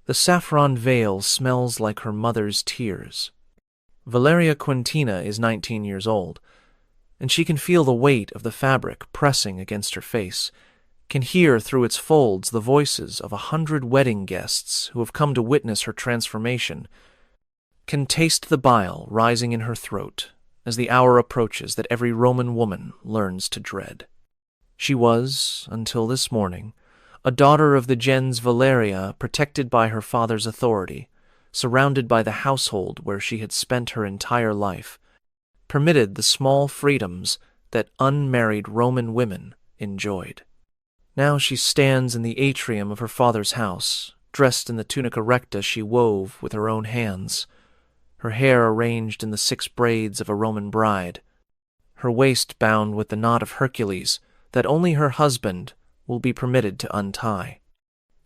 The saffron veil smells like her mother's tears. Valyria Quentina is 19 years old, and she can feel the weight of the fabric pressing against her face, can hear through its folds the voices of 100 wedding guests who have come to witness her transformation, can taste the bile rising in her throat as the hour approaches that every Roman woman learns to dread. She was, until this morning, a daughter of the gens Valyria, protected by her father's authority, surrounded by the household where she had spent her entire life, permitted the small freedoms that unmarried Roman women enjoyed. Now she stands in the atrium of her father's house, dressed in the tunica recta she wove with her own hands, her hair arranged in the 6 braids of a Roman bride, her waist bound with the knot of Hercules that only her husband will be permitted to untie.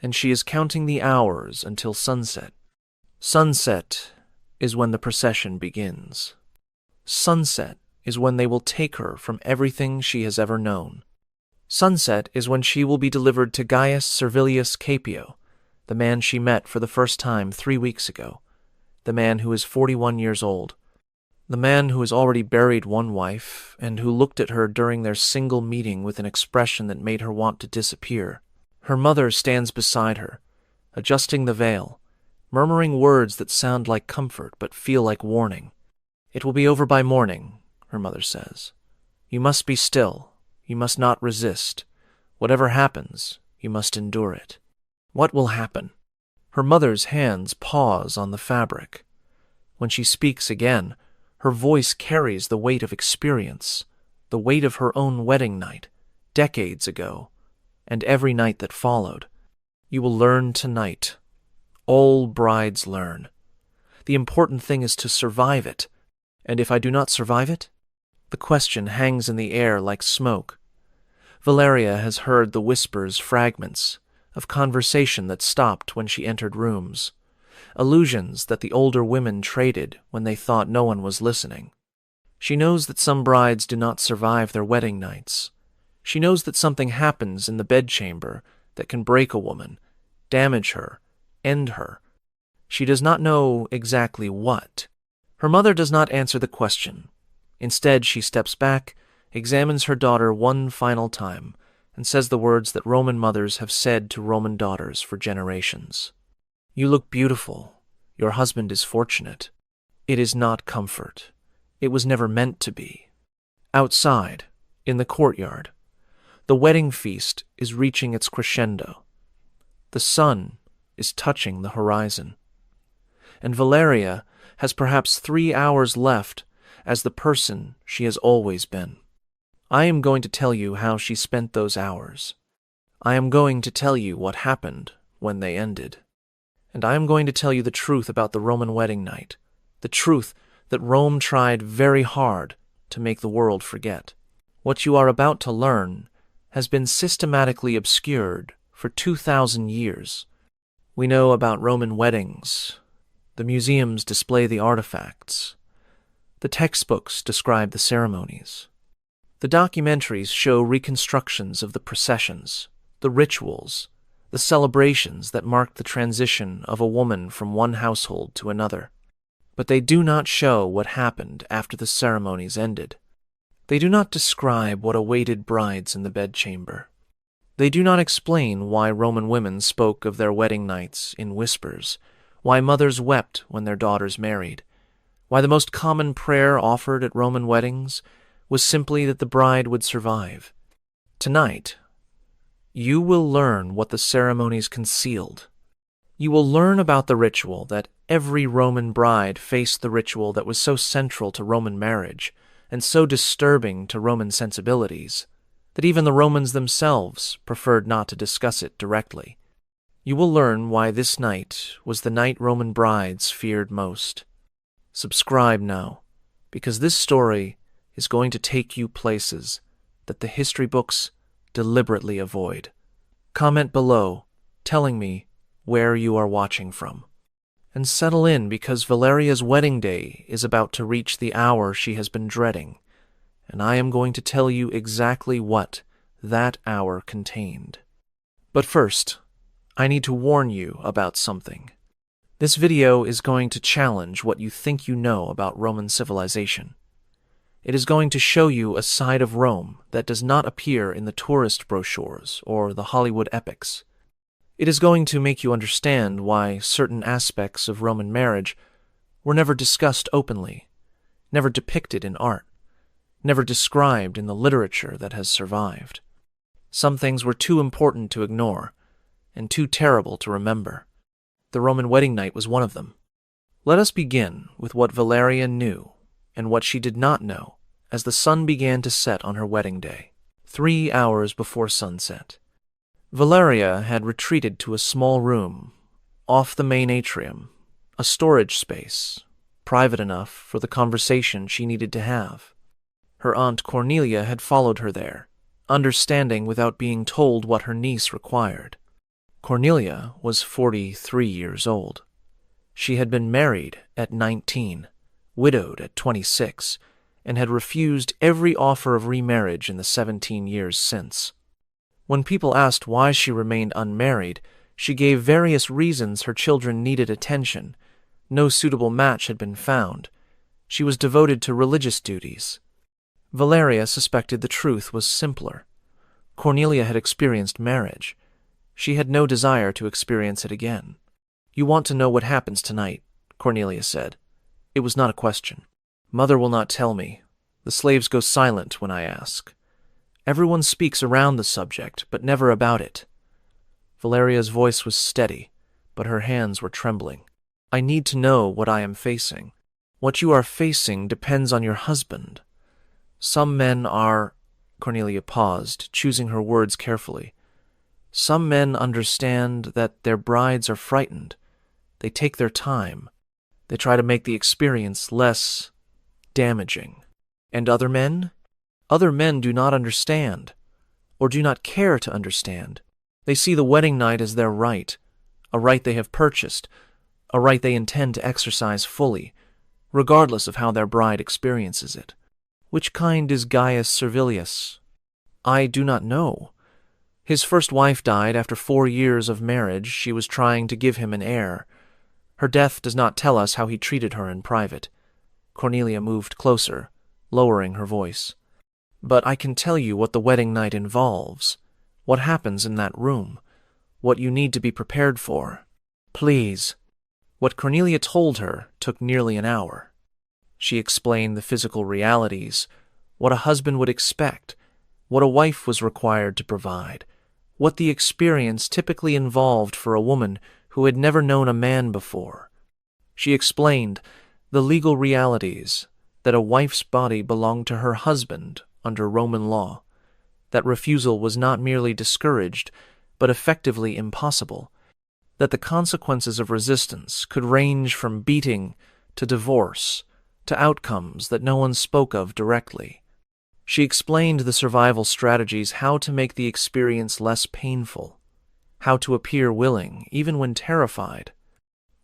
And she is counting the hours until sunset. Sunset is when the procession begins. Sunset is when they will take her from everything she has ever known. Sunset is when she will be delivered to Gaius Servilius Capio, the man she met for the first time 3 weeks ago, the man who is 41 years old, the man who has already buried one wife and who looked at her during their single meeting with an expression that made her want to disappear. Her mother stands beside her, adjusting the veil, murmuring words that sound like comfort but feel like warning. "It will be over by morning," her mother says. "You must be still. You must not resist. Whatever happens, you must endure it." What will happen? Her mother's hands pause on the fabric. When she speaks again, her voice carries the weight of experience, the weight of her own wedding night, decades ago, and every night that followed. "You will learn tonight. All brides learn. The important thing is to survive it. And if I do not survive it?" The question hangs in the air like smoke. Valyria has heard the whispers, fragments, of conversation that stopped when she entered rooms, allusions that the older women traded when they thought no one was listening. She knows that some brides do not survive their wedding nights. She knows that something happens in the bedchamber that can break a woman, damage her, end her. She does not know exactly what. Her mother does not answer the question. Instead, she steps back, examines her daughter one final time, and says the words that Roman mothers have said to Roman daughters for generations. "You look beautiful. Your husband is fortunate. It is not comfort. It was never meant to be." Outside, in the courtyard, the wedding feast is reaching its crescendo. The sun is touching the horizon. And Valyria has perhaps 3 hours left as the person she has always been. I am going to tell you how she spent those hours. I am going to tell you what happened when they ended. And I am going to tell you the truth about the Roman wedding night, the truth that Rome tried very hard to make the world forget. What you are about to learn has been systematically obscured for 2,000 years. We know about Roman weddings. The museums display the artifacts. The textbooks describe the ceremonies. The documentaries show reconstructions of the processions, the rituals, the celebrations that marked the transition of a woman from one household to another. But they do not show what happened after the ceremonies ended. They do not describe what awaited brides in the bedchamber. They do not explain why Roman women spoke of their wedding nights in whispers, why mothers wept when their daughters married, why the most common prayer offered at Roman weddings was simply that the bride would survive. Tonight, you will learn what the ceremonies concealed. You will learn about the ritual that every Roman bride faced, the ritual that was so central to Roman marriage and so disturbing to Roman sensibilities that even the Romans themselves preferred not to discuss it directly. You will learn why this night was the night Roman brides feared most. Subscribe now, because this story is going to take you places that the history books deliberately avoid. Comment below, telling me where you are watching from. And settle in, because Valyria's wedding day is about to reach the hour she has been dreading, and I am going to tell you exactly what that hour contained. But first, I need to warn you about something. This video is going to challenge what you think you know about Roman civilization. It is going to show you a side of Rome that does not appear in the tourist brochures or the Hollywood epics. It is going to make you understand why certain aspects of Roman marriage were never discussed openly, never depicted in art, never described in the literature that has survived. Some things were too important to ignore, and too terrible to remember. The Roman wedding night was one of them. Let us begin with what Valyria knew and what she did not know as the sun began to set on her wedding day, 3 hours before sunset. Valyria had retreated to a small room, off the main atrium, a storage space, private enough for the conversation she needed to have. Her aunt Cornelia had followed her there, understanding without being told what her niece required. Cornelia was 43 years old. She had been married at 19, widowed at 26, and had refused every offer of remarriage in the 17 years since. When people asked why she remained unmarried, she gave various reasons. Her children needed attention. No suitable match had been found. She was devoted to religious duties. Valyria suspected the truth was simpler. Cornelia had experienced marriage. She had no desire to experience it again. "You want to know what happens tonight," Cornelia said. It was not a question. "Mother will not tell me. The slaves go silent when I ask. Everyone speaks around the subject, but never about it." Valyria's voice was steady, but her hands were trembling. "I need to know what I am facing. What you are facing depends on your husband. Some men are—" Cornelia paused, choosing her words carefully. "Some men understand that their brides are frightened. They take their time. They try to make the experience less damaging. And other men? Other men do not understand, or do not care to understand. They see the wedding night as their right, a right they have purchased, a right they intend to exercise fully, regardless of how their bride experiences it. Which kind is Gaius Servilius? I do not know. His first wife died after 4 years of marriage. She was trying to give him an heir. Her death does not tell us how he treated her in private." Cornelia moved closer, lowering her voice. "But I can tell you what the wedding night involves, what happens in that room, what you need to be prepared for. Please." What Cornelia told her took nearly an hour. She explained the physical realities, what a husband would expect, what a wife was required to provide, what the experience typically involved for a woman who had never known a man before. She explained the legal realities, that a wife's body belonged to her husband under Roman law, that refusal was not merely discouraged, but effectively impossible, that the consequences of resistance could range from beating to divorce to outcomes that no one spoke of directly. She explained the survival strategies, how to make the experience less painful, how to appear willing even when terrified,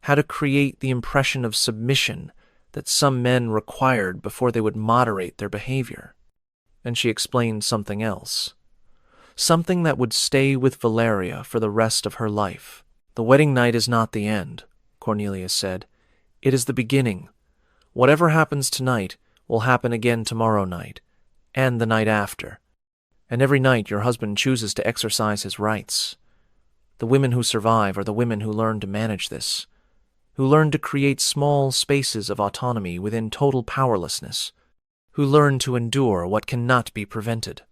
how to create the impression of submission that some men required before they would moderate their behavior. And she explained something else, something that would stay with Valyria for the rest of her life. "The wedding night is not the end," Cornelia said. "It is the beginning. Whatever happens tonight will happen again tomorrow night, and the night after. And every night your husband chooses to exercise his rights. The women who survive are the women who learn to manage this, who learn to create small spaces of autonomy within total powerlessness, who learn to endure what cannot be prevented."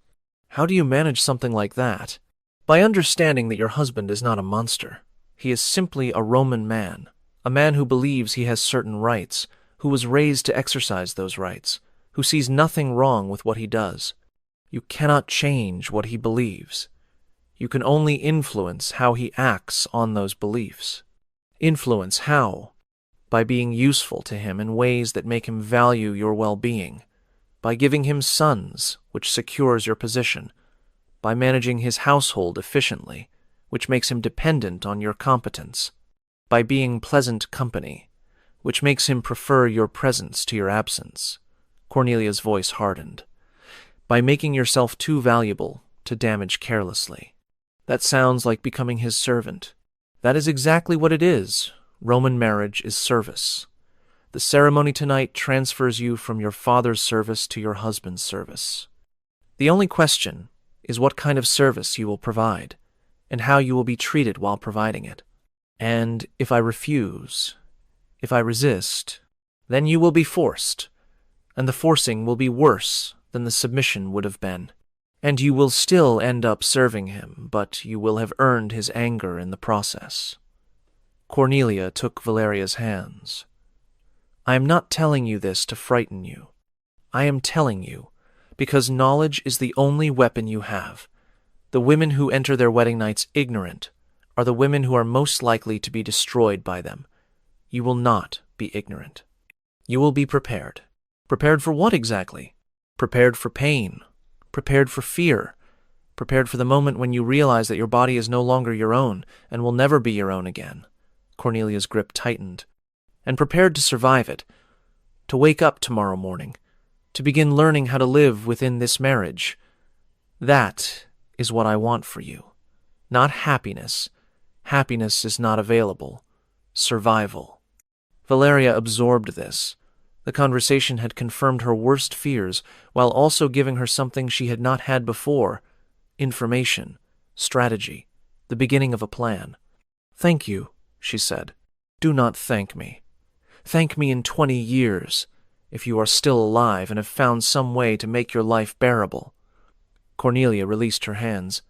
"How do you manage something like that?" "By understanding that your husband is not a monster. He is simply a Roman man, a man who believes he has certain rights, who was raised to exercise those rights, who sees nothing wrong with what he does. You cannot change what he believes. You can only influence how he acts on those beliefs." "Influence how?" "By being useful to him in ways that make him value your well-being, by giving him sons, which secures your position, by managing his household efficiently, which makes him dependent on your competence, by being pleasant company, which makes him prefer your presence to your absence." Cornelia's voice hardened. "By making yourself too valuable to damage carelessly." "That sounds like becoming his servant." That is exactly what it is. Roman marriage is service. The ceremony tonight transfers you from your father's service to your husband's service. The only question is what kind of service you will provide, and how you will be treated while providing it. And if I refuse, if I resist, then you will be forced, and the forcing will be worse than the submission would have been. And you will still end up serving him, but you will have earned his anger in the process. Cornelia took Valyria's hands. I am not telling you this to frighten you. I am telling you because knowledge is the only weapon you have. The women who enter their wedding nights ignorant are the women who are most likely to be destroyed by them. You will not be ignorant. You will be prepared. Prepared for what exactly? Prepared for pain. Prepared for fear. Prepared for the moment when you realize that your body is no longer your own and will never be your own again. Cornelia's grip tightened. And prepared to survive it. To wake up tomorrow morning. To begin learning how to live within this marriage. That is what I want for you. Not happiness. Happiness is not available. Survival. Valyria absorbed this. The conversation had confirmed her worst fears, while also giving her something she had not had before: information, strategy, the beginning of a plan. Thank you, she said. Do not thank me. Thank me in 20 years, if you are still alive and have found some way to make your life bearable. Cornelia released her hands.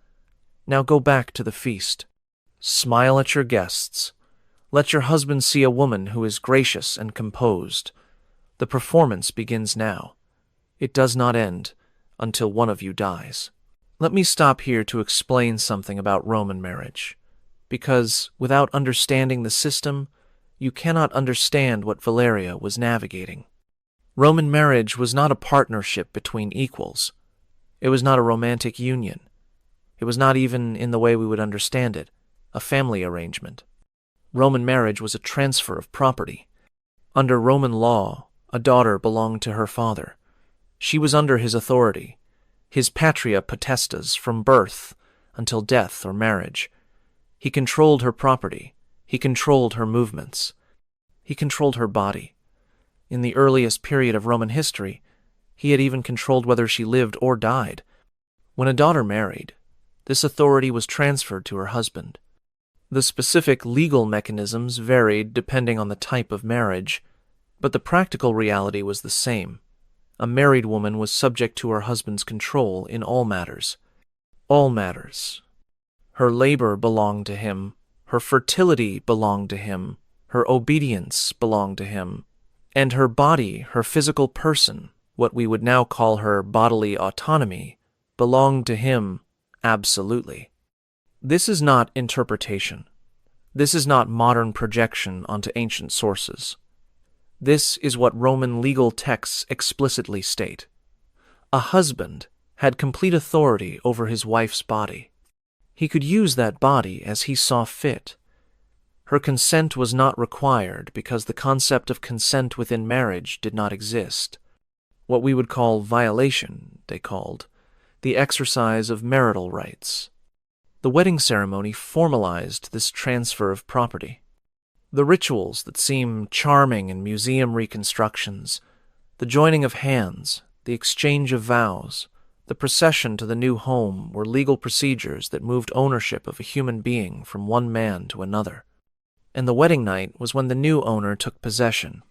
Now go back to the feast. Smile at your guests. Let your husband see a woman who is gracious and composed. The performance begins now. It does not end until one of you dies. Let me stop here to explain something about Roman marriage, because without understanding the system, you cannot understand what Valyria was navigating. Roman marriage was not a partnership between equals. It was not a romantic union. It was not even, in the way we would understand it, a family arrangement. Roman marriage was a transfer of property. Under Roman law, a daughter belonged to her father. She was under his authority, his patria potestas from birth until death or marriage. He controlled her property. He controlled her movements. He controlled her body. In the earliest period of Roman history, he had even controlled whether she lived or died. When a daughter married, this authority was transferred to her husband. The specific legal mechanisms varied depending on the type of marriage, but the practical reality was the same. A married woman was subject to her husband's control in all matters. All matters. Her labor belonged to him. Her fertility belonged to him. Her obedience belonged to him. And her body, her physical person, what we would now call her bodily autonomy, belonged to him absolutely. This is not interpretation. This is not modern projection onto ancient sources. This is what Roman legal texts explicitly state. A husband had complete authority over his wife's body. He could use that body as he saw fit. Her consent was not required because the concept of consent within marriage did not exist. What we would call violation, they called, the exercise of marital rights. The wedding ceremony formalized this transfer of property. The rituals that seem charming in museum reconstructions, the joining of hands, the exchange of vows, the procession to the new home were legal procedures that moved ownership of a human being from one man to another. And the wedding night was when the new owner took possession.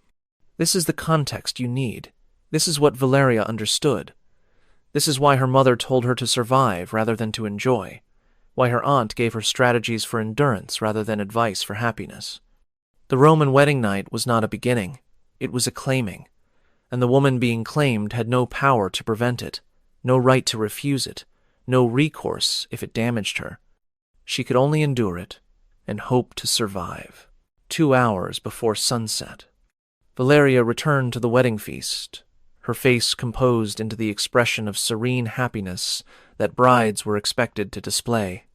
This is the context you need. This is what Valyria understood. This is why her mother told her to survive rather than to enjoy, why her aunt gave her strategies for endurance rather than advice for happiness. The Roman wedding night was not a beginning, it was a claiming, and the woman being claimed had no power to prevent it, no right to refuse it, no recourse if it damaged her. She could only endure it and hope to survive. 2 hours before sunset, Valyria returned to the wedding feast, her face composed into the expression of serene happiness that brides were expected to display.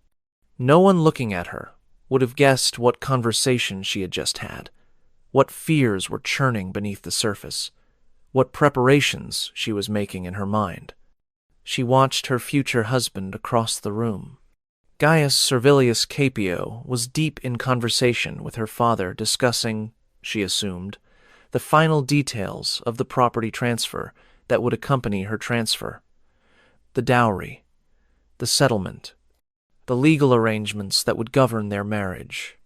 No one looking at her would have guessed what conversation she had just had, what fears were churning beneath the surface, what preparations she was making in her mind. She watched her future husband across the room. Gaius Servilius Capio was deep in conversation with her father, discussing, she assumed, the final details of the property transfer that would accompany her transfer. The dowry, the settlement, the legal arrangements that would govern their marriage.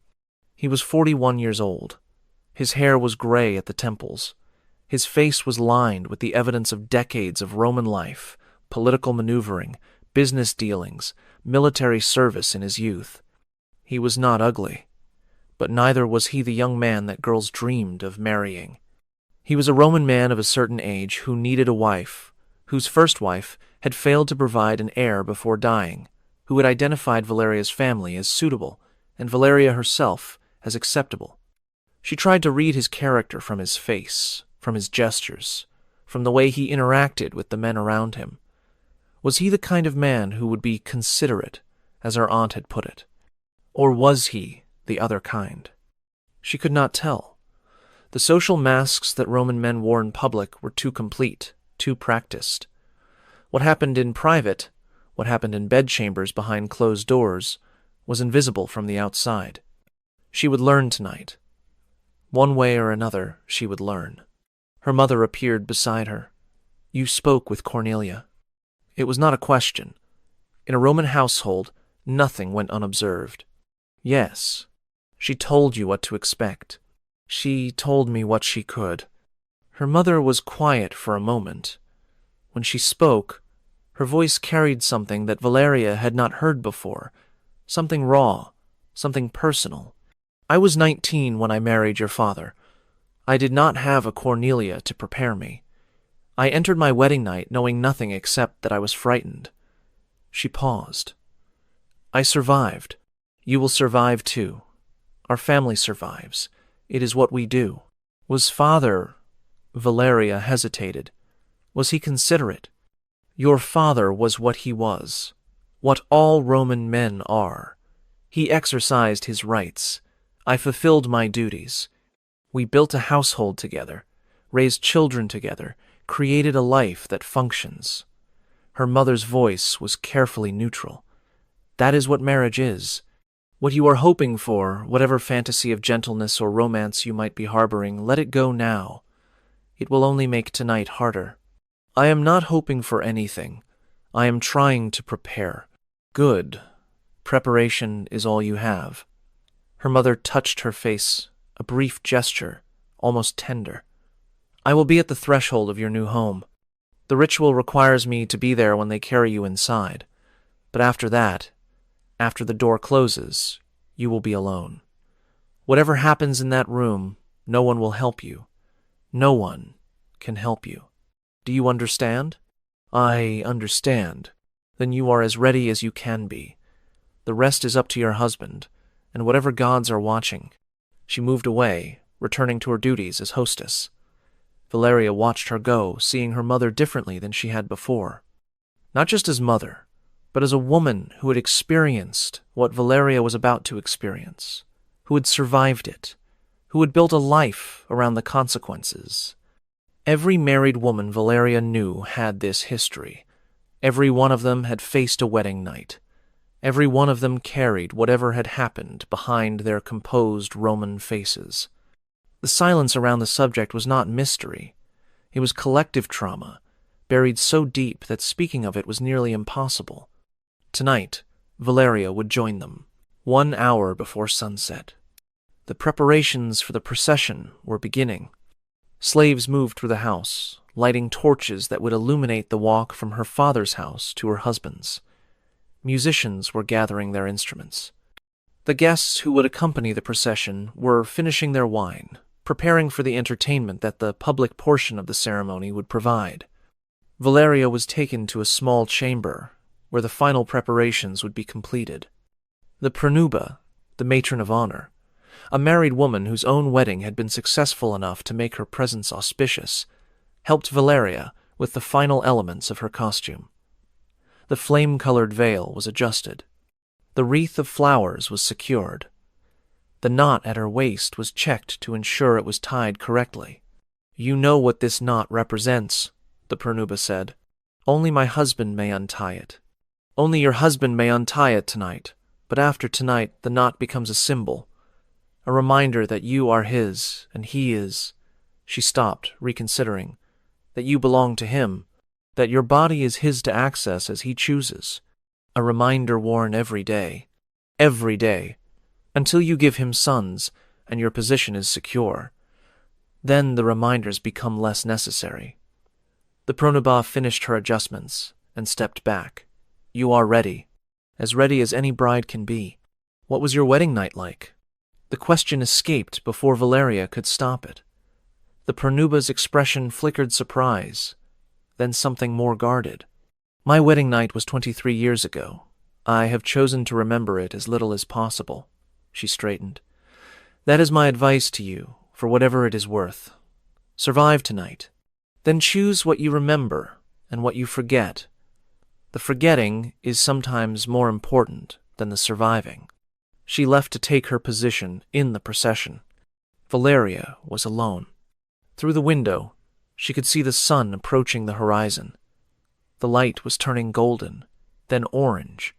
He was 41 years old. His hair was gray at the temples. His face was lined with the evidence of decades of Roman life, political maneuvering, business dealings, military service in his youth. He was not ugly, but neither was he the young man that girls dreamed of marrying. He was a Roman man of a certain age who needed a wife, whose first wife had failed to provide an heir before dying, who had identified Valeria's family as suitable and Valyria herself as acceptable. She tried to read his character from his face, from his gestures, from the way he interacted with the men around him. Was he the kind of man who would be considerate, as her aunt had put it? Or was he the other kind? She could not tell. The social masks that Roman men wore in public were too complete, too practiced. What happened in private, what happened in bedchambers behind closed doors, was invisible from the outside. She would learn tonight. One way or another, she would learn. Her mother appeared beside her. "You spoke with Cornelia." It was not a question. In a Roman household, nothing went unobserved. "Yes. She told you what to expect. She told me what she could." Her mother was quiet for a moment. When she spoke, her voice carried something that Valyria had not heard before, something raw, something personal. "I was 19 when I married your father. I did not have a Cornelia to prepare me. I entered my wedding night knowing nothing except that I was frightened." She paused. "I survived. You will survive too. Our family survives. It is what we do." "Was father—" Valyria hesitated. "Was he considerate?" "Your father was what he was, what all Roman men are. He exercised his rights. I fulfilled my duties. We built a household together, raised children together, created a life that functions." Her mother's voice was carefully neutral. "That is what marriage is. What you are hoping for, whatever fantasy of gentleness or romance you might be harboring, let it go now. It will only make tonight harder." "I am not hoping for anything. I am trying to prepare." "Good. Preparation is all you have." Her mother touched her face, a brief gesture, almost tender. "I will be at the threshold of your new home. The ritual requires me to be there when they carry you inside. But after that, after the door closes, you will be alone. Whatever happens in that room, no one will help you. No one can help you. Do you understand?" "I understand. Then you are as ready as you can be. The rest is up to your husband, and whatever gods are watching." She moved away, returning to her duties as hostess. Valyria watched her go, seeing her mother differently than she had before. Not just as mother, but as a woman who had experienced what Valyria was about to experience, who had survived it, who had built a life around the consequences. Every married woman Valyria knew had this history. Every one of them had faced a wedding night. Every one of them carried whatever had happened behind their composed Roman faces. The silence around the subject was not mystery. It was collective trauma, buried so deep that speaking of it was nearly impossible. Tonight, Valyria would join them, 1 hour before sunset. The preparations for the procession were beginning. Slaves moved through the house, lighting torches that would illuminate the walk from her father's house to her husband's. Musicians were gathering their instruments. The guests who would accompany the procession were finishing their wine, preparing for the entertainment that the public portion of the ceremony would provide. Valyria was taken to a small chamber where the final preparations would be completed. The pronuba, the matron of honor, a married woman whose own wedding had been successful enough to make her presence auspicious, helped Valyria with the final elements of her costume. The flame-colored veil was adjusted. The wreath of flowers was secured. The knot at her waist was checked to ensure it was tied correctly. "You know what this knot represents," the pronuba said. "Only my husband may untie it. Only your husband may untie it tonight, but after tonight the knot becomes a symbol, a reminder that you are his and he is. She stopped, reconsidering, that you belong to him, that your body is his to access as he chooses, a reminder worn every day, until you give him sons and your position is secure. Then the reminders become less necessary. The Pronobah finished her adjustments and stepped back. You are ready as any bride can be. What was your wedding night like? The question escaped before Valyria could stop it. The Pronobah's expression flickered surprise, then something more guarded. My wedding night was 23 years ago. I have chosen to remember it as little as possible. She straightened. That is my advice to you, for whatever it is worth. Survive tonight. Then choose what you remember and what you forget. The forgetting is sometimes more important than the surviving. She left to take her position in the procession. Valyria was alone. Through the window, she could see the sun approaching the horizon. The light was turning golden, then orange.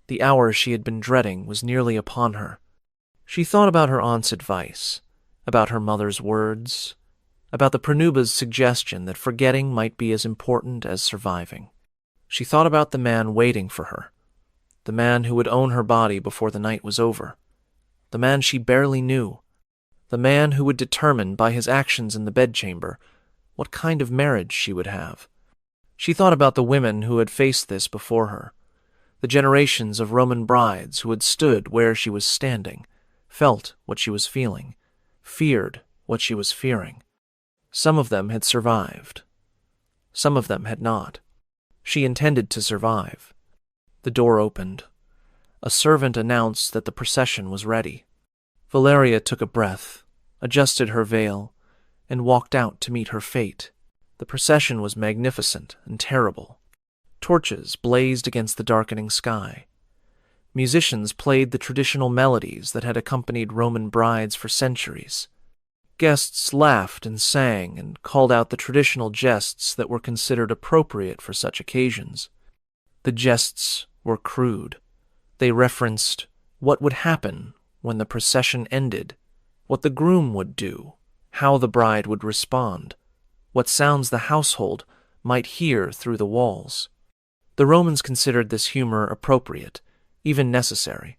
The hour she had been dreading was nearly upon her. She thought about her aunt's advice, about her mother's words, about the Pronobah's suggestion that forgetting might be as important as surviving. She thought about the man waiting for her, the man who would own her body before the night was over, the man she barely knew, the man who would determine by his actions in the bedchamber what kind of marriage she would have. She thought about the women who had faced this before her, the generations of Roman brides who had stood where she was standing, felt what she was feeling, feared what she was fearing. Some of them had survived. Some of them had not. She intended to survive. The door opened. A servant announced that the procession was ready. Valyria took a breath, adjusted her veil, and walked out to meet her fate. The procession was magnificent and terrible. Torches blazed against the darkening sky. Musicians played the traditional melodies that had accompanied Roman brides for centuries. Guests laughed and sang and called out the traditional jests that were considered appropriate for such occasions. The jests were crude. They referenced what would happen when the procession ended, what the groom would do, how the bride would respond, what sounds the household might hear through the walls. The Romans considered this humor appropriate, even necessary.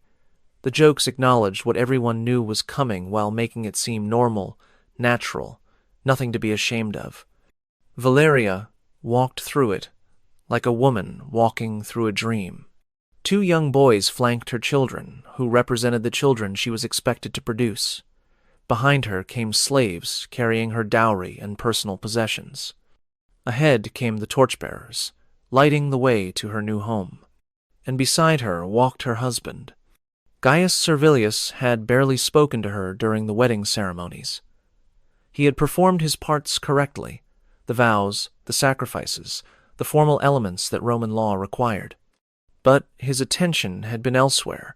The jokes acknowledged what everyone knew was coming while making it seem normal, natural, nothing to be ashamed of. Valyria walked through it like a woman walking through a dream. 2 young boys flanked her children, who represented the children she was expected to produce. Behind her came slaves carrying her dowry and personal possessions. Ahead came the torchbearers, lighting the way to her new home. And beside her walked her husband. Gaius Servilius had barely spoken to her during the wedding ceremonies. He had performed his parts correctly, the vows, the sacrifices, the formal elements that Roman law required. But his attention had been elsewhere,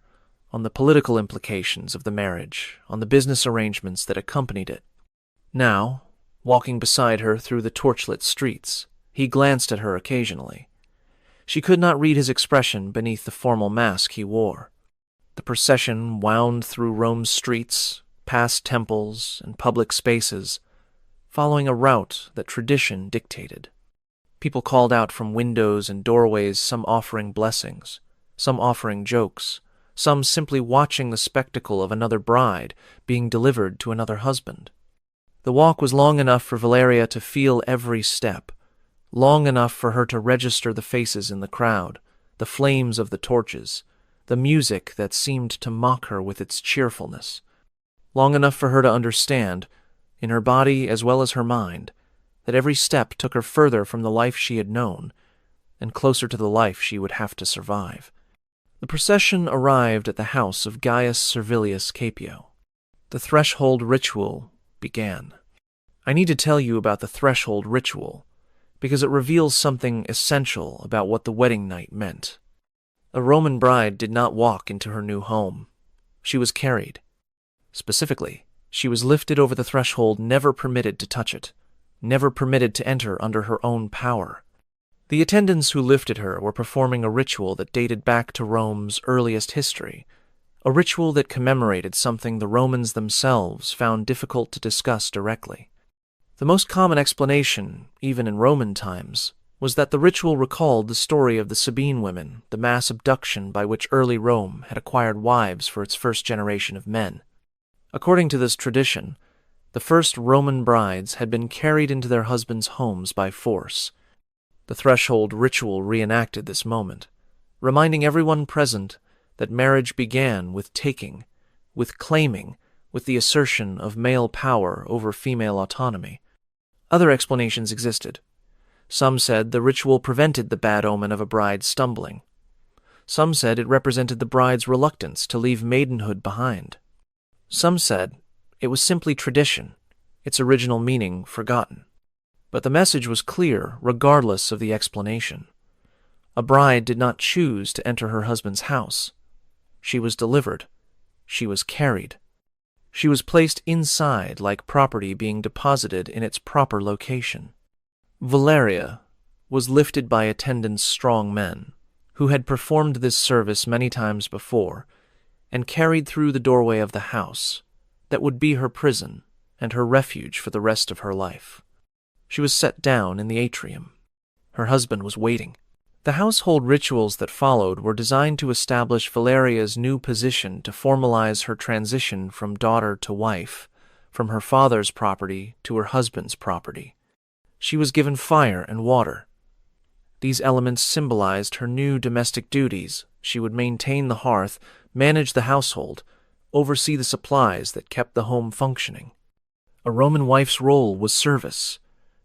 on the political implications of the marriage, on the business arrangements that accompanied it. Now, walking beside her through the torchlit streets, he glanced at her occasionally. She could not read his expression beneath the formal mask he wore. The procession wound through Rome's streets, past temples and public spaces, following a route that tradition dictated. People called out from windows and doorways, some offering blessings, some offering jokes, some simply watching the spectacle of another bride being delivered to another husband. The walk was long enough for Valyria to feel every step, long enough for her to register the faces in the crowd, the flames of the torches, the music that seemed to mock her with its cheerfulness, long enough for her to understand, in her body as well as her mind, that every step took her further from the life she had known, and closer to the life she would have to survive. The procession arrived at the house of Gaius Servilius Capio. The threshold ritual began. I need to tell you about the threshold ritual, because it reveals something essential about what the wedding night meant. A Roman bride did not walk into her new home. She was carried. Specifically, she was lifted over the threshold, never permitted to touch it, never permitted to enter under her own power. The attendants who lifted her were performing a ritual that dated back to Rome's earliest history, a ritual that commemorated something the Romans themselves found difficult to discuss directly. The most common explanation, even in Roman times, was that the ritual recalled the story of the Sabine women, the mass abduction by which early Rome had acquired wives for its first generation of men. According to this tradition, the first Roman brides had been carried into their husbands' homes by force. The threshold ritual reenacted this moment, reminding everyone present that marriage began with taking, with claiming, with the assertion of male power over female autonomy. Other explanations existed. Some said the ritual prevented the bad omen of a bride stumbling. Some said it represented the bride's reluctance to leave maidenhood behind. Some said it was simply tradition, its original meaning forgotten. But the message was clear regardless of the explanation. A bride did not choose to enter her husband's house. She was delivered. She was carried. She was placed inside like property being deposited in its proper location. Valyria was lifted by attendants strong men, who had performed this service many times before, and carried through the doorway of the house that would be her prison and her refuge for the rest of her life. She was set down in the atrium. Her husband was waiting. The household rituals that followed were designed to establish Valyria's new position to formalize her transition from daughter to wife, from her father's property to her husband's property. She was given fire and water. These elements symbolized her new domestic duties. She would maintain the hearth, manage the household, oversee the supplies that kept the home functioning. A Roman wife's role was service,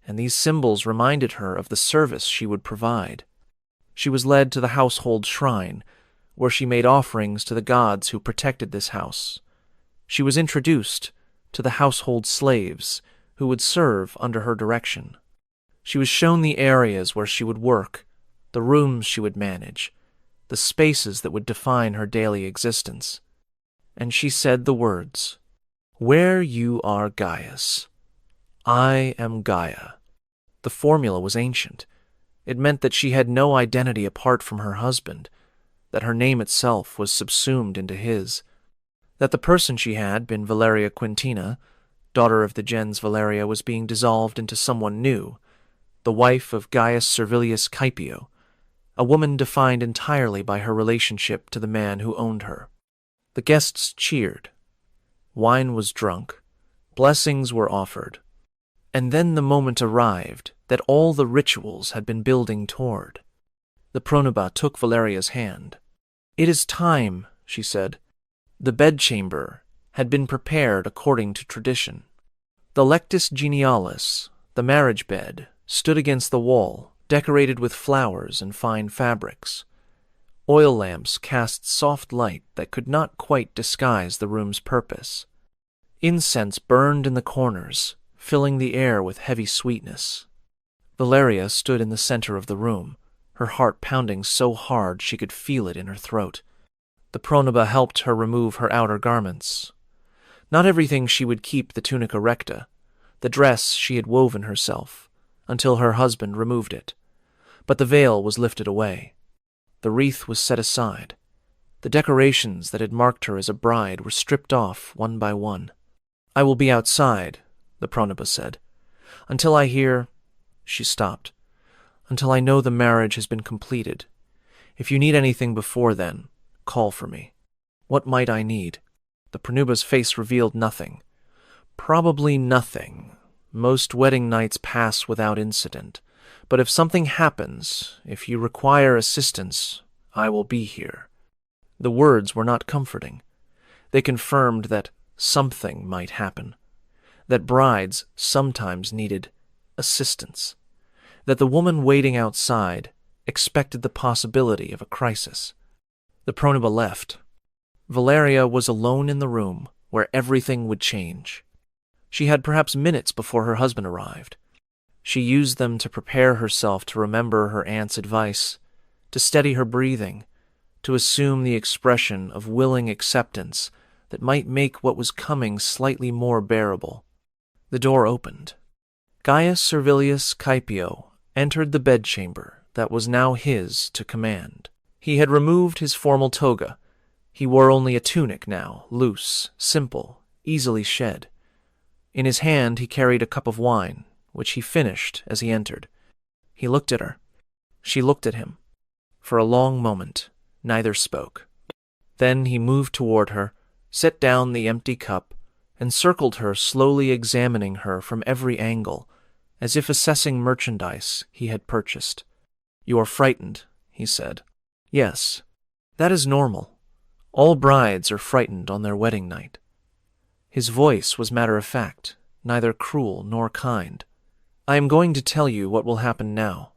and these symbols reminded her of the service she would provide. She was led to the household shrine, where she made offerings to the gods who protected this house. She was introduced to the household slaves who would serve under her direction. She was shown the areas where she would work, the rooms she would manage, the spaces that would define her daily existence. And she said the words, "Where you are Gaius, I am Gaia." The formula was ancient. It meant that she had no identity apart from her husband, that her name itself was subsumed into his, that the person she had been Valyria Quentina, daughter of the gens Valyria, was being dissolved into someone new, the wife of Gaius Servilius Caepio, a woman defined entirely by her relationship to the man who owned her. The guests cheered. Wine was drunk. Blessings were offered. And then the moment arrived that all the rituals had been building toward. The pronuba took Valyria's hand. "It is time," she said. The bedchamber had been prepared according to tradition. The lectus genialis, the marriage bed, stood against the wall, decorated with flowers and fine fabrics. Oil lamps cast soft light that could not quite disguise the room's purpose. Incense burned in the corners, filling the air with heavy sweetness. Valyria stood in the center of the room, her heart pounding so hard she could feel it in her throat. The pronuba helped her remove her outer garments. Not everything she would keep the tunica recta, the dress she had woven herself, until her husband removed it. But the veil was lifted away. The wreath was set aside. The decorations that had marked her as a bride were stripped off one by one. "I will be outside," the pronuba said, "until I hear—" She stopped. "Until I know the marriage has been completed. If you need anything before then, call for me." What might I need? The pronuba's face revealed nothing. Probably nothing. Most wedding nights pass without incident. But if something happens, if you require assistance, I will be here. The words were not comforting. They confirmed that something might happen, that brides sometimes needed assistance, that the woman waiting outside expected the possibility of a crisis. The pronuba left. Valyria was alone in the room where everything would change. She had perhaps minutes before her husband arrived. She used them to prepare herself to remember her aunt's advice, to steady her breathing, to assume the expression of willing acceptance that might make what was coming slightly more bearable. The door opened. Gaius Servilius Caepio entered the bedchamber, that was now his to command. He had removed his formal toga. He wore only a tunic now, loose, simple, easily shed. In his hand he carried a cup of wine, which he finished as he entered. He looked at her. She looked at him. For a long moment, neither spoke. Then he moved toward her, set down the empty cup, and circled her, slowly examining her from every angle, as if assessing merchandise he had purchased. "You are frightened," he said. "Yes, that is normal. All brides are frightened on their wedding night." His voice was matter-of-fact, neither cruel nor kind. "I am going to tell you what will happen now.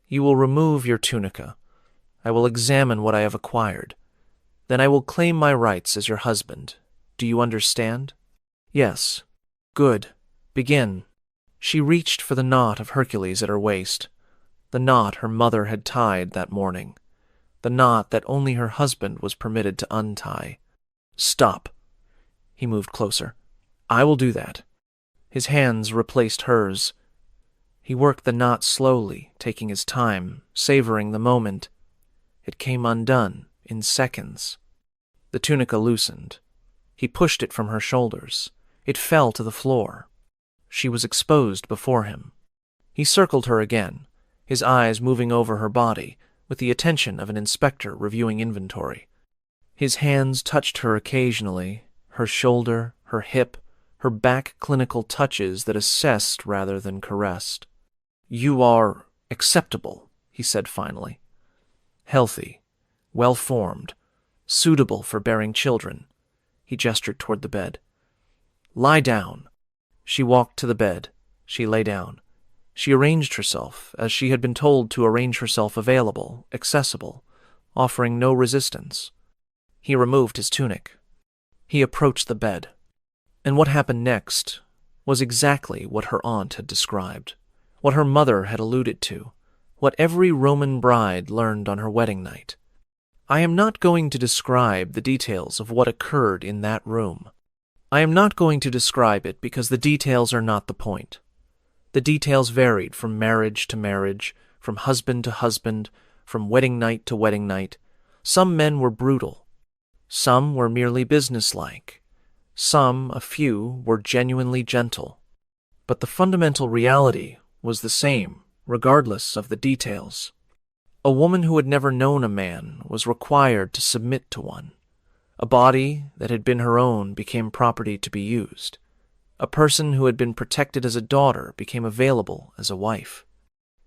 You will remove your tunica. I will examine what I have acquired. Then I will claim my rights as your husband. Do you understand?" "Yes." "Good. Begin." She reached for the knot of Hercules at her waist, the knot her mother had tied that morning, the knot that only her husband was permitted to untie. "Stop." He moved closer. "I will do that." His hands replaced hers. He worked the knot slowly, taking his time, savoring the moment. It came undone in seconds. The tunica loosened. He pushed it from her shoulders. It fell to the floor. She was exposed before him. He circled her again, his eyes moving over her body, with the attention of an inspector reviewing inventory. His hands touched her occasionally, her shoulder, her hip, her back, clinical touches that assessed rather than caressed. "You are acceptable," he said finally. "Healthy, well-formed, suitable for bearing children." He gestured toward the bed. "Lie down." She walked to the bed. She lay down. She arranged herself as she had been told to arrange herself, available, accessible, offering no resistance. He removed his tunic. He approached the bed. And what happened next was exactly what her aunt had described, what her mother had alluded to, what every Roman bride learned on her wedding night. I am not going to describe the details of what occurred in that room. I am not going to describe it because the details are not the point. The details varied from marriage to marriage, from husband to husband, from wedding night to wedding night. Some men were brutal. Some were merely businesslike. Some, a few, were genuinely gentle. But the fundamental reality was the same, regardless of the details. A woman who had never known a man was required to submit to one. A body that had been her own became property to be used. A person who had been protected as a daughter became available as a wife.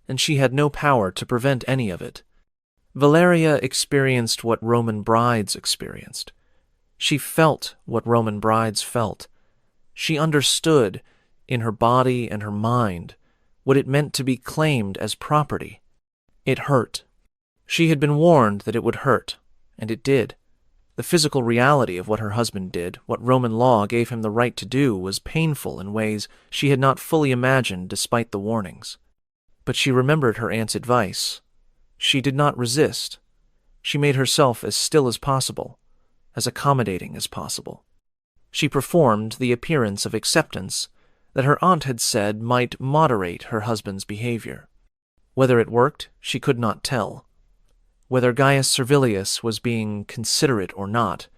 And she had no power to prevent any of it. Valyria experienced what Roman brides experienced. She felt what Roman brides felt. She understood, in her body and her mind, what it meant to be claimed as property. It hurt. She had been warned that it would hurt, and it did. The physical reality of what her husband did, what Roman law gave him the right to do, was painful in ways she had not fully imagined despite the warnings. But she remembered her aunt's advice. She did not resist. She made herself as still as possible, as accommodating as possible. She performed the appearance of acceptance that her aunt had said might moderate her husband's behavior. Whether it worked, she could not tell. Whether Gaius Servilius was being considerate or not,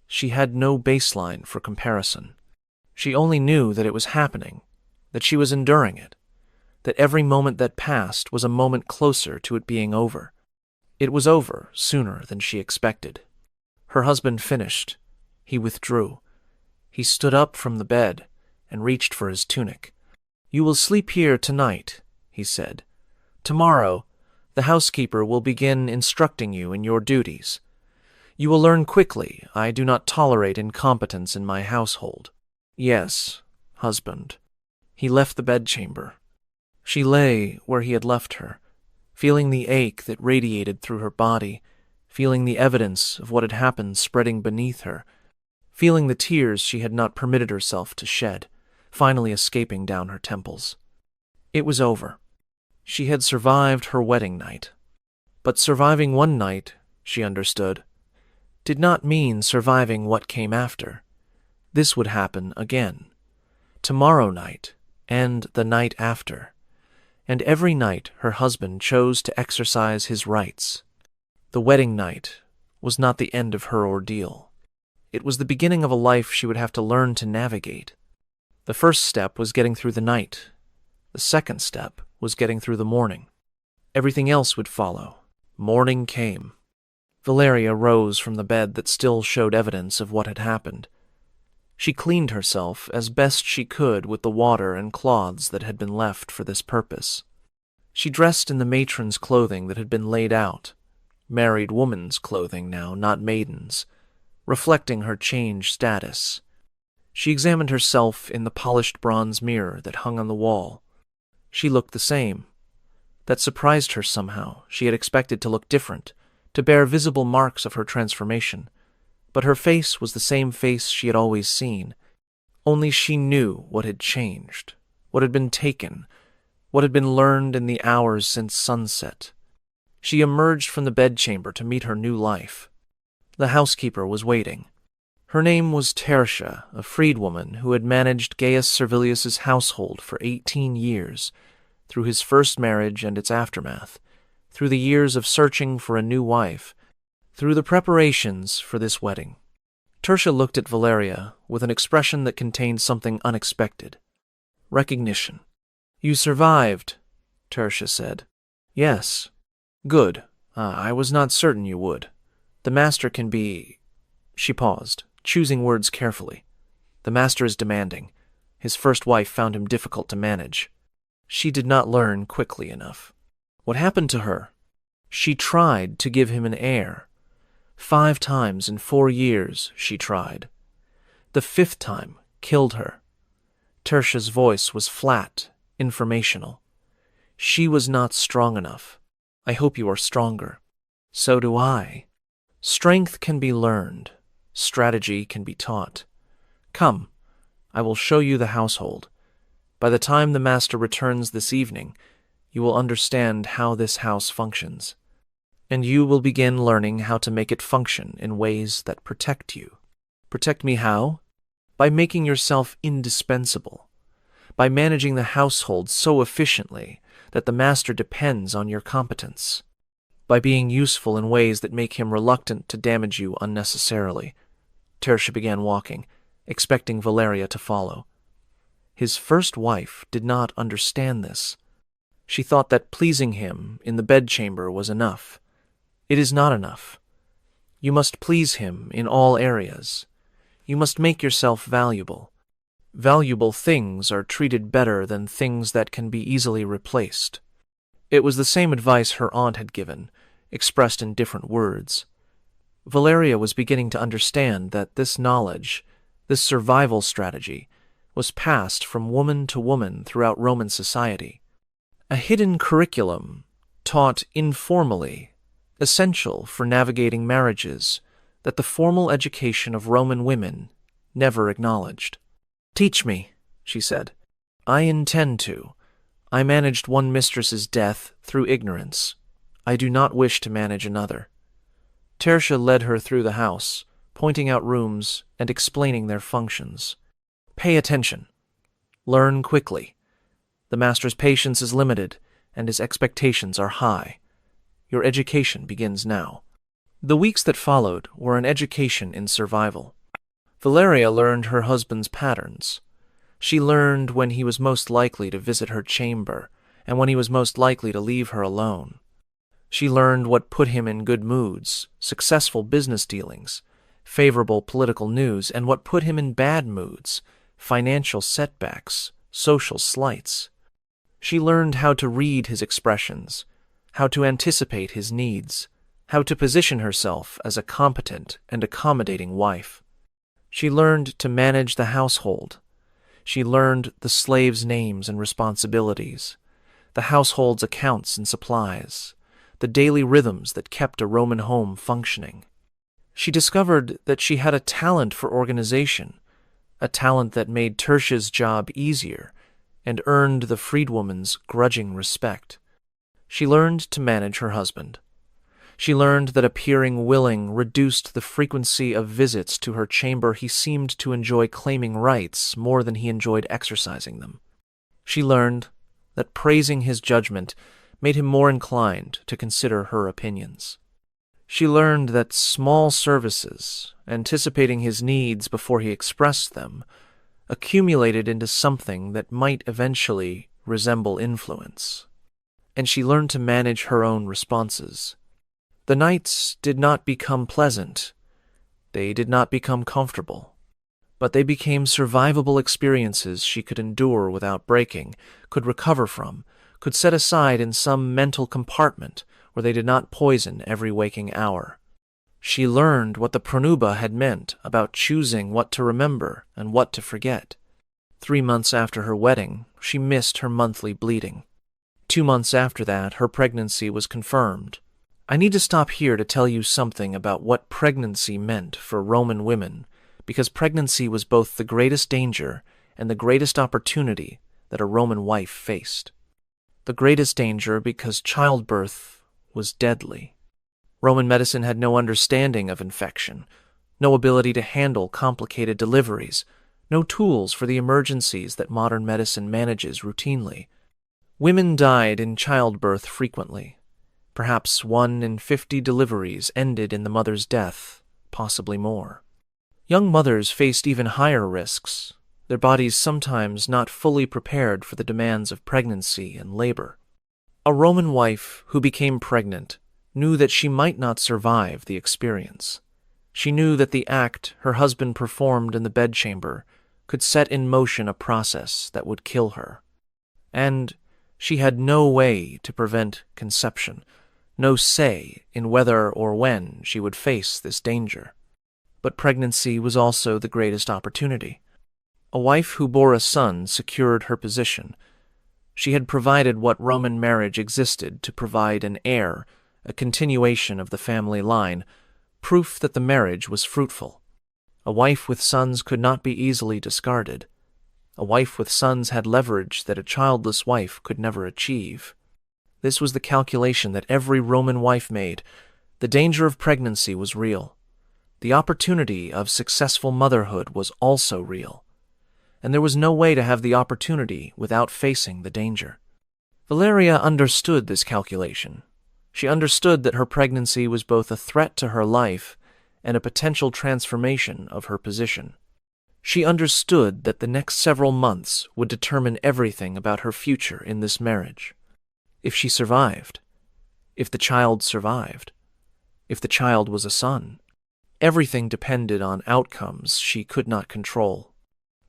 she had no baseline for comparison. She only knew that it was happening, that she was enduring it, that every moment that passed was a moment closer to it being over. It was over sooner than she expected. Her husband finished. He withdrew. He stood up from the bed and reached for his tunic. "You will sleep here tonight," he said. "Tomorrow, the housekeeper will begin instructing you in your duties. You will learn quickly. I do not tolerate incompetence in my household." "Yes, husband." He left the bedchamber. She lay where he had left her, feeling the ache that radiated through her body, feeling the evidence of what had happened spreading beneath her, feeling the tears she had not permitted herself to shed, finally escaping down her temples. It was over. She had survived her wedding night. But surviving one night, she understood, did not mean surviving what came after. This would happen again. Tomorrow night, and the night after. and every night her husband chose to exercise his rights. The wedding night was not the end of her ordeal. It was the beginning of a life she would have to learn to navigate. The first step was getting through the night. The second step was getting through the morning. Everything else would follow. Morning came. Valyria rose from the bed that still showed evidence of what had happened. She cleaned herself as best she could with the water and cloths that had been left for this purpose. She dressed in the matron's clothing that had been laid out, married woman's clothing now, not maiden's, reflecting her changed status. She examined herself in the polished bronze mirror that hung on the wall. She looked the same. That surprised her somehow. She had expected to look different, to bear visible marks of her transformation. But her face was the same face she had always seen. Only she knew what had changed, what had been taken, what had been learned in the hours since sunset. She emerged from the bedchamber to meet her new life. The housekeeper was waiting. Her name was Tertia, a freedwoman who had managed Gaius Servilius's household for 18 years, through his first marriage and its aftermath, through the years of searching for a new wife, through the preparations for this wedding. Tertia looked at Valyria with an expression that contained something unexpected. Recognition. "You survived," Tertia said. "Yes." "Good. I was not certain you would. The master can be—" She paused, choosing words carefully. "The master is demanding. His first wife found him difficult to manage. She did not learn quickly enough. What happened to her? She tried to give him an heir. 5 times in 4 years she tried. The 5th time killed her." Tertia's voice was flat, informational. "She was not strong enough. I hope you are stronger." "So do I." "Strength can be learned. Strategy can be taught. Come, I will show you the household. By the time the master returns this evening, you will understand how this house functions. And you will begin learning how to make it function in ways that protect you." "Protect me how?" "By making yourself indispensable. By managing the household so efficiently that the master depends on your competence. By being useful in ways that make him reluctant to damage you unnecessarily." Tertia began walking, expecting Valyria to follow. His first wife did not understand this. She thought that pleasing him in the bedchamber was enough. It is not enough. You must please him in all areas. You must make yourself valuable. Valuable things are treated better than things that can be easily replaced. It was the same advice her aunt had given, expressed in different words. Valyria was beginning to understand that this knowledge, this survival strategy, was passed from woman to woman throughout Roman society. A hidden curriculum, taught informally, essential for navigating marriages, that the formal education of Roman women never acknowledged. "Teach me," she said. "I intend to. I managed one mistress's death through ignorance. I do not wish to manage another." Tertia led her through the house, pointing out rooms and explaining their functions. "Pay attention. Learn quickly. The master's patience is limited, and his expectations are high. Your education begins now." The weeks that followed were an education in survival. Valyria learned her husband's patterns. She learned when he was most likely to visit her chamber, and when he was most likely to leave her alone. She learned what put him in good moods, successful business dealings, favorable political news, and what put him in bad moods, financial setbacks, social slights. She learned how to read his expressions, how to anticipate his needs, how to position herself as a competent and accommodating wife. She learned to manage the household. She learned the slaves' names and responsibilities, the household's accounts and supplies, the daily rhythms that kept a Roman home functioning. She discovered that she had a talent for organization, a talent that made Tertia's job easier and earned the freedwoman's grudging respect. She learned to manage her husband. She learned that appearing willing reduced the frequency of visits to her chamber. He seemed to enjoy claiming rights more than he enjoyed exercising them. She learned that praising his judgment made him more inclined to consider her opinions. She learned that small services, anticipating his needs before he expressed them, accumulated into something that might eventually resemble influence. And she learned to manage her own responses. The nights did not become pleasant. They did not become comfortable. But they became survivable experiences she could endure without breaking, could recover from, could set aside in some mental compartment where they did not poison every waking hour. She learned what the pronuba had meant about choosing what to remember and what to forget. 3 months after her wedding, she missed her monthly bleeding. 2 months after that, her pregnancy was confirmed. I need to stop here to tell you something about what pregnancy meant for Roman women, because pregnancy was both the greatest danger and the greatest opportunity that a Roman wife faced. The greatest danger because childbirth was deadly. Roman medicine had no understanding of infection, no ability to handle complicated deliveries, no tools for the emergencies that modern medicine manages routinely. Women died in childbirth frequently. Perhaps 1 in 50 deliveries ended in the mother's death, possibly more. Young mothers faced even higher risks, their bodies sometimes not fully prepared for the demands of pregnancy and labor. A Roman wife who became pregnant knew that she might not survive the experience. She knew that the act her husband performed in the bedchamber could set in motion a process that would kill her. And she had no way to prevent conception, no say in whether or when she would face this danger. But pregnancy was also the greatest opportunity. A wife who bore a son secured her position. She had provided what Roman marriage existed to provide: an heir, a continuation of the family line, proof that the marriage was fruitful. A wife with sons could not be easily discarded. A wife with sons had leverage that a childless wife could never achieve. This was the calculation that every Roman wife made. The danger of pregnancy was real. The opportunity of successful motherhood was also real. And there was no way to have the opportunity without facing the danger. Valyria understood this calculation. She understood that her pregnancy was both a threat to her life and a potential transformation of her position. She understood that the next several months would determine everything about her future in this marriage. If she survived, if the child survived, if the child was a son, everything depended on outcomes she could not control.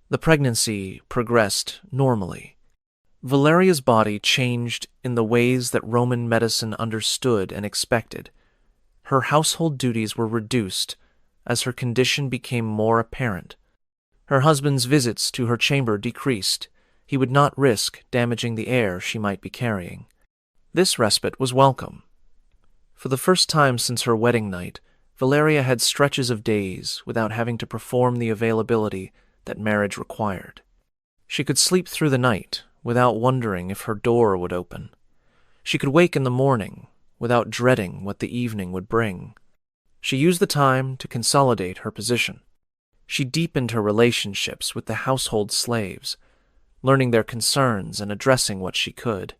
The pregnancy progressed normally. Valyria's body changed in the ways that Roman medicine understood and expected. Her household duties were reduced as her condition became more apparent. Her husband's visits to her chamber decreased. He would not risk damaging the heir she might be carrying. This respite was welcome. For the first time since her wedding night, Valyria had stretches of days without having to perform the availability that marriage required. She could sleep through the night without wondering if her door would open. She could wake in the morning without dreading what the evening would bring. She used the time to consolidate her position. She deepened her relationships with the household slaves, learning their concerns and addressing what she could.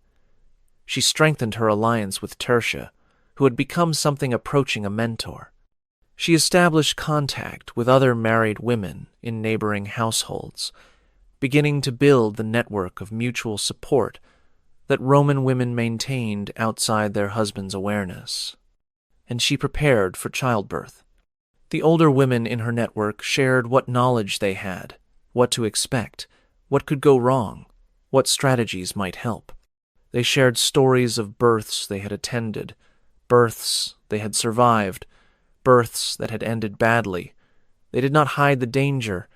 She strengthened her alliance with Tertia, who had become something approaching a mentor. She established contact with other married women in neighboring households, beginning to build the network of mutual support that Roman women maintained outside their husbands' awareness. And she prepared for childbirth. The older women in her network shared what knowledge they had, what to expect, what could go wrong, what strategies might help. They shared stories of births they had attended, births they had survived, births that had ended badly. They did not hide the danger,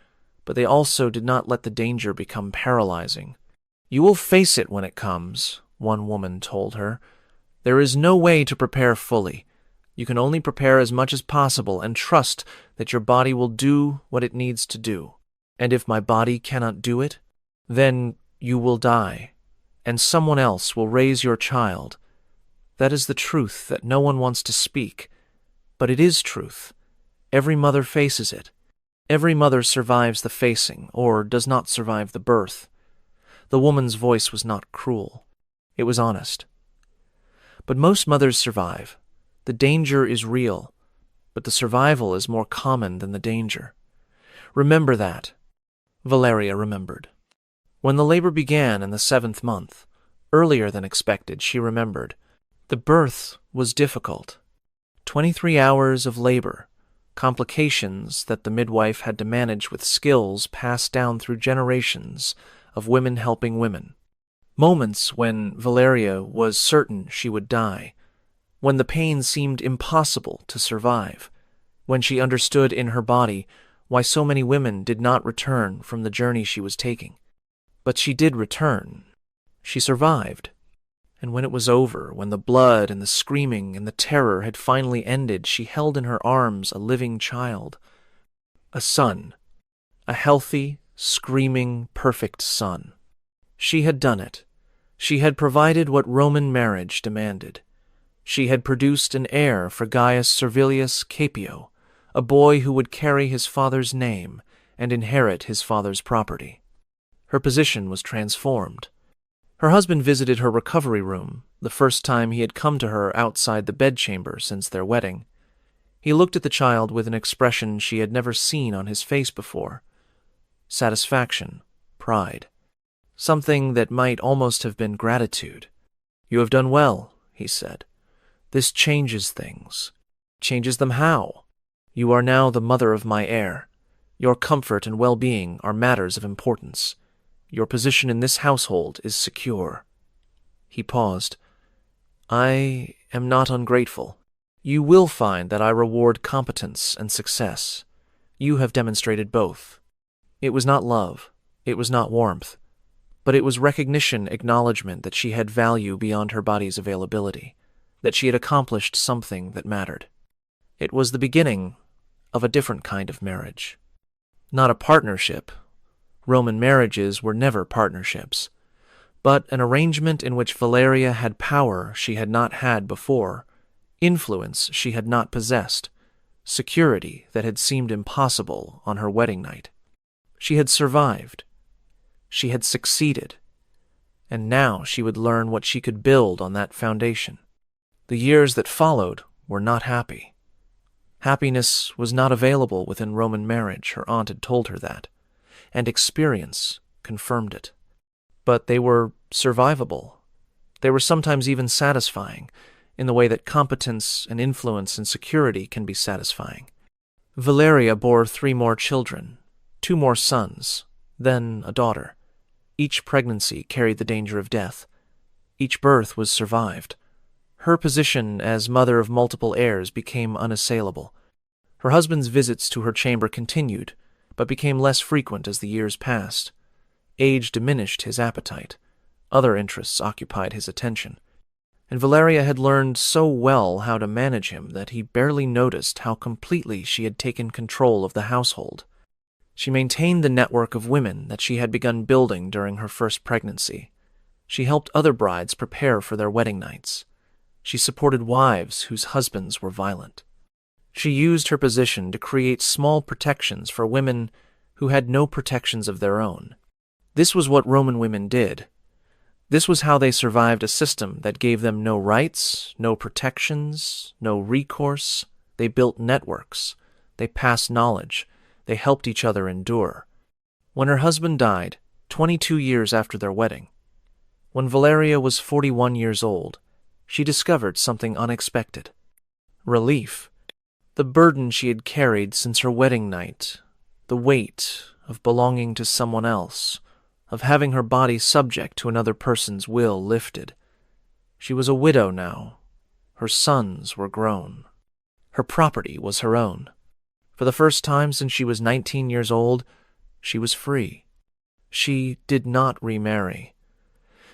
but they also did not let the danger become paralyzing. "You will face it when it comes," one woman told her. "There is no way to prepare fully. You can only prepare as much as possible and trust that your body will do what it needs to do. And if my body cannot do it, then you will die, and someone else will raise your child. That is the truth that no one wants to speak, but it is truth. Every mother faces it. Every mother survives the facing or does not survive the birth. The woman's voice was not cruel. It was honest. But most mothers survive. The danger is real, but the survival is more common than the danger. Remember that. Valyria remembered. When the labor began in the 7th month, earlier than expected, she remembered. The birth was difficult. 23 hours of labor, complications that the midwife had to manage with skills passed down through generations of women helping women. Moments when Valyria was certain she would die, when the pain seemed impossible to survive, when she understood in her body why so many women did not return from the journey she was taking. But she did return. She survived. And when it was over, when the blood and the screaming and the terror had finally ended, she held in her arms a living child. A son. A healthy, screaming, perfect son. She had done it. She had provided what Roman marriage demanded. She had produced an heir for Gaius Servilius Caepio, a boy who would carry his father's name and inherit his father's property. Her position was transformed. Her husband visited her recovery room, the first time he had come to her outside the bedchamber since their wedding. He looked at the child with an expression she had never seen on his face before. Satisfaction, pride. Something that might almost have been gratitude. "You have done well," he said. "This changes things." "Changes them how?" "You are now the mother of my heir. Your comfort and well-being are matters of importance. Your position in this household is secure." He paused. "I am not ungrateful. You will find that I reward competence and success. You have demonstrated both." It was not love. It was not warmth. But it was recognition, acknowledgement that she had value beyond her body's availability, that she had accomplished something that mattered. It was the beginning of a different kind of marriage. Not a partnership. Roman marriages were never partnerships, but an arrangement in which Valyria had power she had not had before, influence she had not possessed, security that had seemed impossible on her wedding night. She had survived. She had succeeded. And now she would learn what she could build on that foundation. The years that followed were not happy. Happiness was not available within Roman marriage, her aunt had told her that, and experience confirmed it. But they were survivable. They were sometimes even satisfying, in the way that competence and influence and security can be satisfying. Valyria bore 3 more children, 2 more sons, then a daughter. Each pregnancy carried the danger of death. Each birth was survived. Her position as mother of multiple heirs became unassailable. Her husband's visits to her chamber continued, but became less frequent as the years passed. Age diminished his appetite. Other interests occupied his attention. And Valyria had learned so well how to manage him that he barely noticed how completely she had taken control of the household. She maintained the network of women that she had begun building during her first pregnancy. She helped other brides prepare for their wedding nights. She supported wives whose husbands were violent. She used her position to create small protections for women who had no protections of their own. This was what Roman women did. This was how they survived a system that gave them no rights, no protections, no recourse. They built networks. They passed knowledge. They helped each other endure. When her husband died, 22 years after their wedding, when Valyria was 41 years old, she discovered something unexpected. Relief. The burden she had carried since her wedding night, the weight of belonging to someone else, of having her body subject to another person's will lifted. She was a widow now. Her sons were grown. Her property was her own. For the first time since she was 19 years old, she was free. She did not remarry.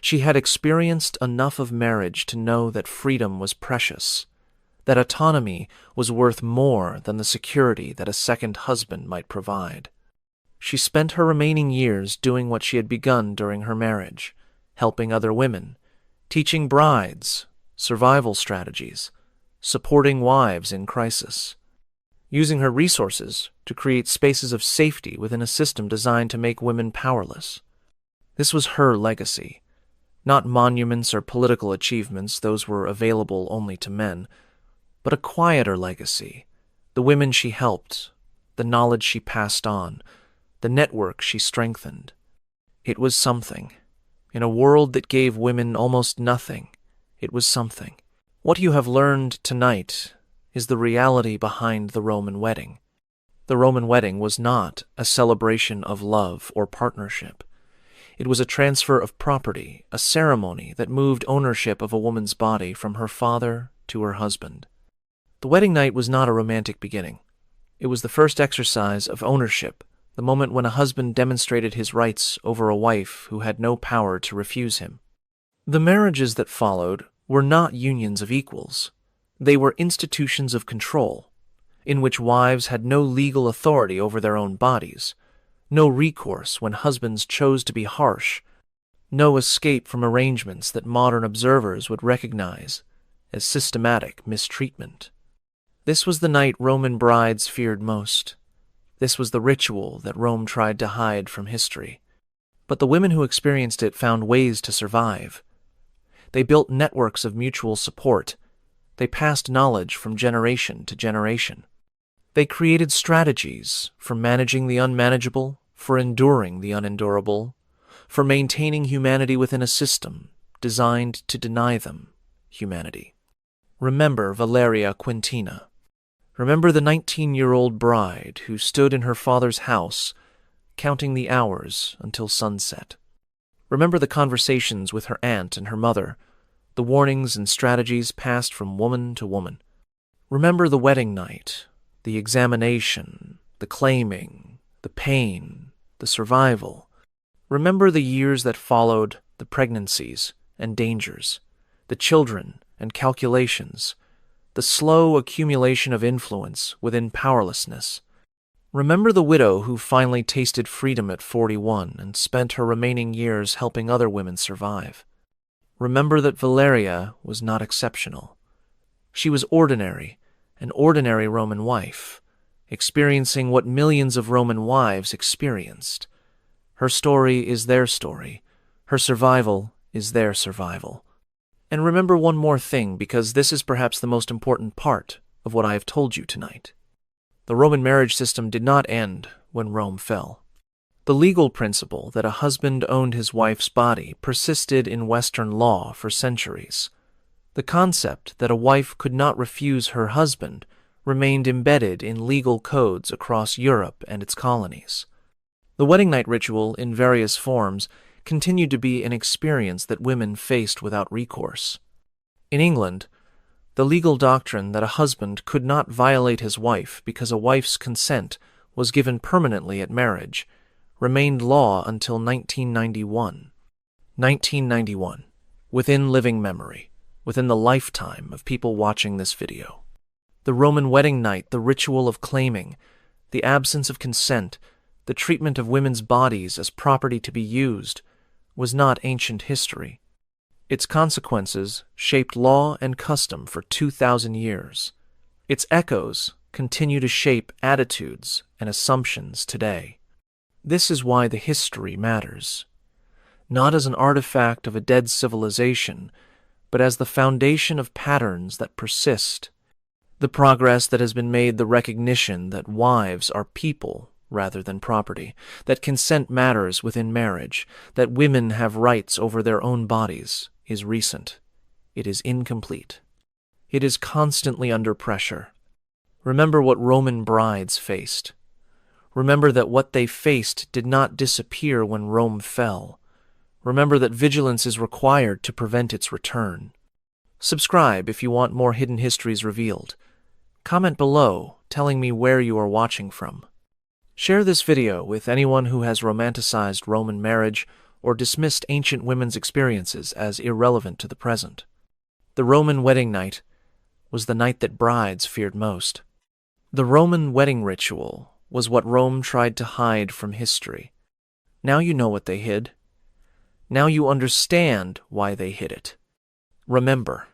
She had experienced enough of marriage to know that freedom was precious, that autonomy was worth more than the security that a second husband might provide. She spent her remaining years doing what she had begun during her marriage, helping other women, teaching brides, survival strategies, supporting wives in crisis, using her resources to create spaces of safety within a system designed to make women powerless. This was her legacy. Not monuments or political achievements, those were available only to men, but a quieter legacy, the women she helped, the knowledge she passed on, the network she strengthened. It was something. In a world that gave women almost nothing, it was something. What you have learned tonight is the reality behind the Roman wedding. The Roman wedding was not a celebration of love or partnership. It was a transfer of property, a ceremony that moved ownership of a woman's body from her father to her husband. The wedding night was not a romantic beginning. It was the first exercise of ownership, the moment when a husband demonstrated his rights over a wife who had no power to refuse him. The marriages that followed were not unions of equals. They were institutions of control, in which wives had no legal authority over their own bodies, no recourse when husbands chose to be harsh, no escape from arrangements that modern observers would recognize as systematic mistreatment. This was the night Roman brides feared most. This was the ritual that Rome tried to hide from history. But the women who experienced it found ways to survive. They built networks of mutual support. They passed knowledge from generation to generation. They created strategies for managing the unmanageable, for enduring the unendurable, for maintaining humanity within a system designed to deny them humanity. Remember Valyria Quentina. Remember the 19-year-old bride who stood in her father's house, counting the hours until sunset. Remember the conversations with her aunt and her mother, the warnings and strategies passed from woman to woman. Remember the wedding night, the examination, the claiming, the pain, the survival. Remember the years that followed, the pregnancies and dangers, the children and calculations, the slow accumulation of influence within powerlessness. Remember the widow who finally tasted freedom at 41 and spent her remaining years helping other women survive. Remember that Valyria was not exceptional. She was ordinary, an ordinary Roman wife, experiencing what millions of Roman wives experienced. Her story is their story. Her survival is their survival. And remember one more thing, because this is perhaps the most important part of what I have told you tonight. The Roman marriage system did not end when Rome fell. The legal principle that a husband owned his wife's body persisted in Western law for centuries. The concept that a wife could not refuse her husband remained embedded in legal codes across Europe and its colonies. The wedding night ritual, in various forms, continued to be an experience that women faced without recourse. In England, the legal doctrine that a husband could not violate his wife because a wife's consent was given permanently at marriage remained law until 1991. 1991, within living memory, within the lifetime of people watching this video. The Roman wedding night, the ritual of claiming, the absence of consent, the treatment of women's bodies as property to be used, was not ancient history. Its consequences shaped law and custom for 2,000 years. Its echoes continue to shape attitudes and assumptions today. This is why the history matters, not as an artifact of a dead civilization, but as the foundation of patterns that persist. The progress that has been made, the recognition that wives are people rather than property, that consent matters within marriage, that women have rights over their own bodies, is recent. It is incomplete. It is constantly under pressure. Remember what Roman brides faced. Remember that what they faced did not disappear when Rome fell. Remember that vigilance is required to prevent its return. Subscribe if you want more hidden histories revealed. Comment below telling me where you are watching from. Share this video with anyone who has romanticized Roman marriage or dismissed ancient women's experiences as irrelevant to the present. The Roman wedding night was the night that brides feared most. The Roman wedding ritual was what Rome tried to hide from history. Now you know what they hid. Now you understand why they hid it. Remember,